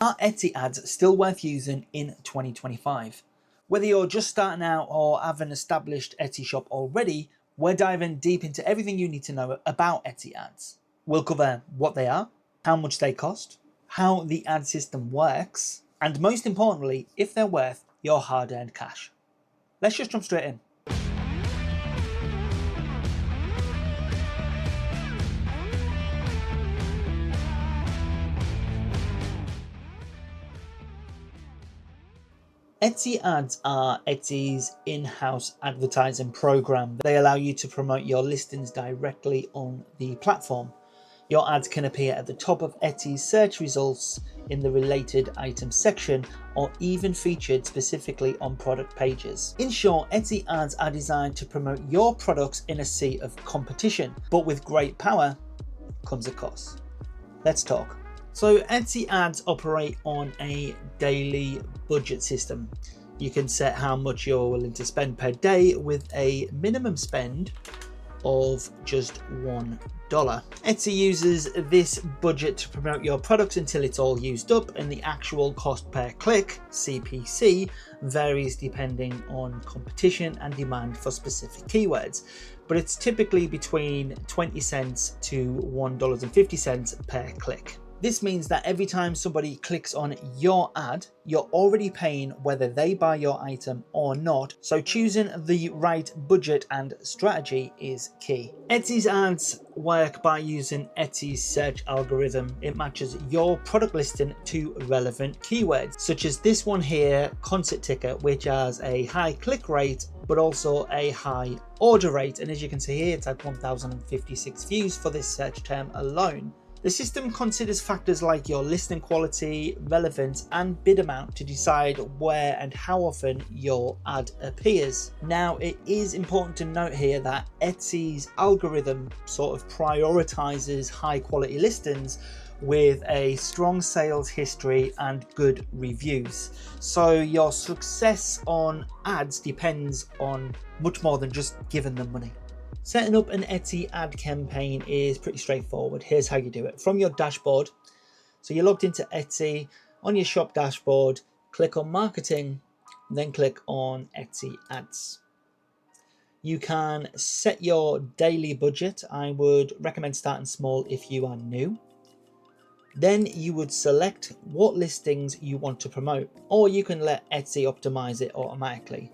Are Etsy ads still worth using in 2025? Whether you're just starting out or have an established Etsy shop already, we're diving deep into everything you need to know about Etsy ads. We'll cover what they are, how much they cost, how the ad system works, and most importantly, if they're worth your hard-earned cash. Let's just jump straight in. Etsy ads are Etsy's in-house advertising program. They allow you to promote your listings directly on the platform. Your ads can appear at the top of Etsy's search results, in the related items section, or even featured specifically on product pages. In short, Etsy ads are designed to promote your products in a sea of competition, but with great power comes a cost. Let's talk. So Etsy ads operate on a daily budget system. You can set how much you're willing to spend per day with a minimum spend of just $1. Etsy uses this budget to promote your products until it's all used up, and the actual cost per click, CPC, varies depending on competition and demand for specific keywords, but it's typically between 20 cents to $1.50 per click. This means that every time somebody clicks on your ad, you're already paying whether they buy your item or not, so choosing the right budget and strategy is key. Etsy's ads work by using Etsy's search algorithm. It matches your product listing to relevant keywords, such as this one here, concert ticket, which has a high click rate but also a high order rate, and as you can see here, it's had 1,056 views for this search term alone. The system considers factors like your listing quality, relevance, and bid amount to decide where and how often your ad appears. Now, it is important to note here that Etsy's algorithm sort of prioritizes high quality listings with a strong sales history and good reviews. So your success on ads depends on much more than just giving them money. Setting up an Etsy ad campaign is pretty straightforward. Here's how you do it. From your dashboard, so you're logged into Etsy, on your shop dashboard, click on marketing, then click on Etsy ads. You can set your daily budget. I would recommend starting small if you are new. Then you would select what listings you want to promote, or you can let Etsy optimize it automatically.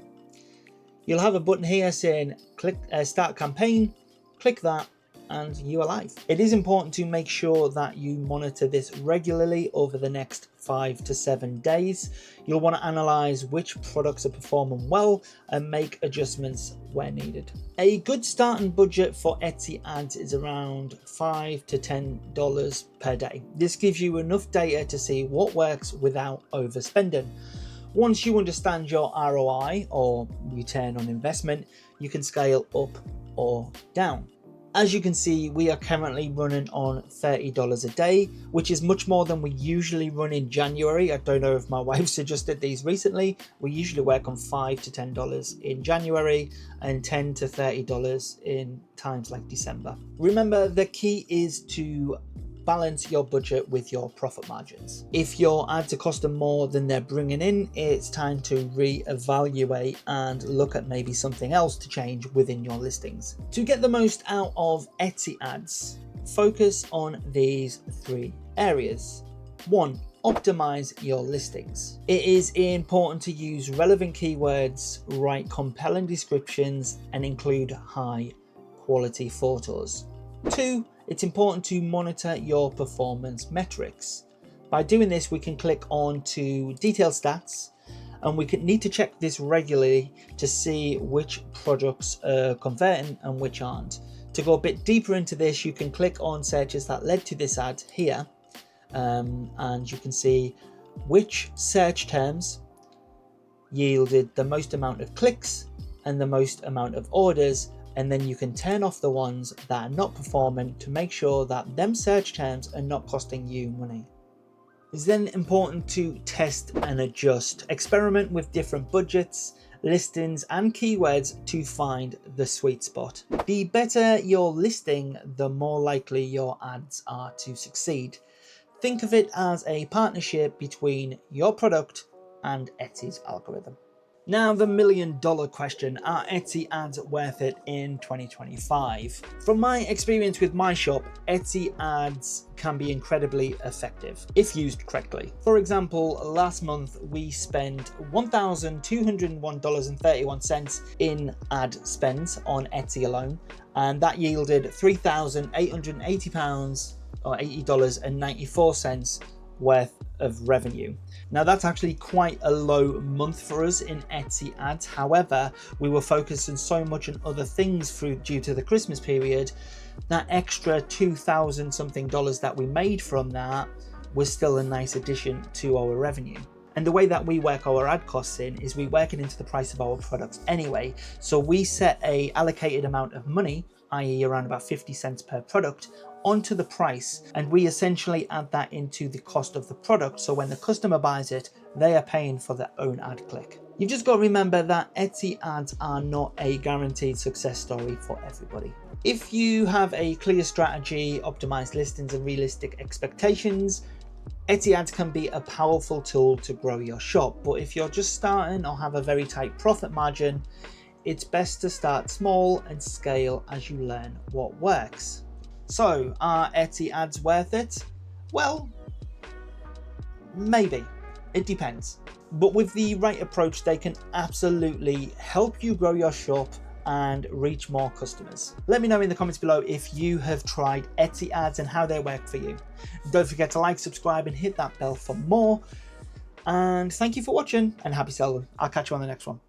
You'll have a button here saying click start campaign, click that, and you are live. It is important to make sure that you monitor this regularly over the next 5 to 7 days. You'll want to analyze which products are performing well and make adjustments where needed. A good starting budget for Etsy ads is around $5 to $10 per day. This gives you enough data to see what works without overspending. Once you understand your ROI, or return on investment, you can scale up or down. As you can see, we are currently running on $30 a day, which is much more than we usually run in January. I don't know if my wife's adjusted these recently. We usually work on $5 to $10 in January and $10 to $30 in times like December. Remember, the key is to balance your budget with your profit margins. If your ads are costing more than they're bringing in, it's time to reevaluate and look at maybe something else to change within your listings. To get the most out of Etsy ads, focus on these 3 areas. 1. Optimize your listings. It is important to use relevant keywords, write compelling descriptions, and include high quality photos. 2. It's important to monitor your performance metrics. By doing this, we can click on to detailed stats, and we need to check this regularly to see which products are converting and which aren't. To go a bit deeper into this, you can click on searches that led to this ad here, and you can see which search terms yielded the most amount of clicks and the most amount of orders, and then you can turn off the ones that are not performing to make sure that them search terms are not costing you money. It's then important to test and adjust. Experiment with different budgets, listings, and keywords to find the sweet spot. The better your listing, the more likely your ads are to succeed. Think of it as a partnership between your product and Etsy's algorithm. Now, the million-dollar question: are Etsy ads worth it in 2025? From my experience with my shop, Etsy ads can be incredibly effective if used correctly. For example, last month we spent $1,201.31 in ad spends on Etsy alone, and that yielded £3,880 or $80.94 worth of revenue. Now, that's actually quite a low month for us in Etsy ads. However, we were focused on so much on other things due to the Christmas period. That extra $2,000 something that we made from that was still a nice addition to our revenue. And the way that we work our ad costs in is we work it into the price of our products anyway. So we set a allocated amount of money, i.e. around about 50 cents per product, onto the price, and we essentially add that into the cost of the product. So when the customer buys it, they are paying for their own ad click. You've just got to remember that Etsy ads are not a guaranteed success story for everybody. If you have a clear strategy, optimized listings, and realistic expectations, Etsy ads can be a powerful tool to grow your shop. But if you're just starting or have a very tight profit margin, it's best to start small and scale as you learn what works. So, are Etsy ads worth it? Well, maybe. It depends. But with the right approach, they can absolutely help you grow your shop and reach more customers. Let me know in the comments below if you have tried Etsy ads and how they work for you. Don't forget to like, subscribe, and hit that bell for more. And thank you for watching, and happy selling. I'll catch you on the next one.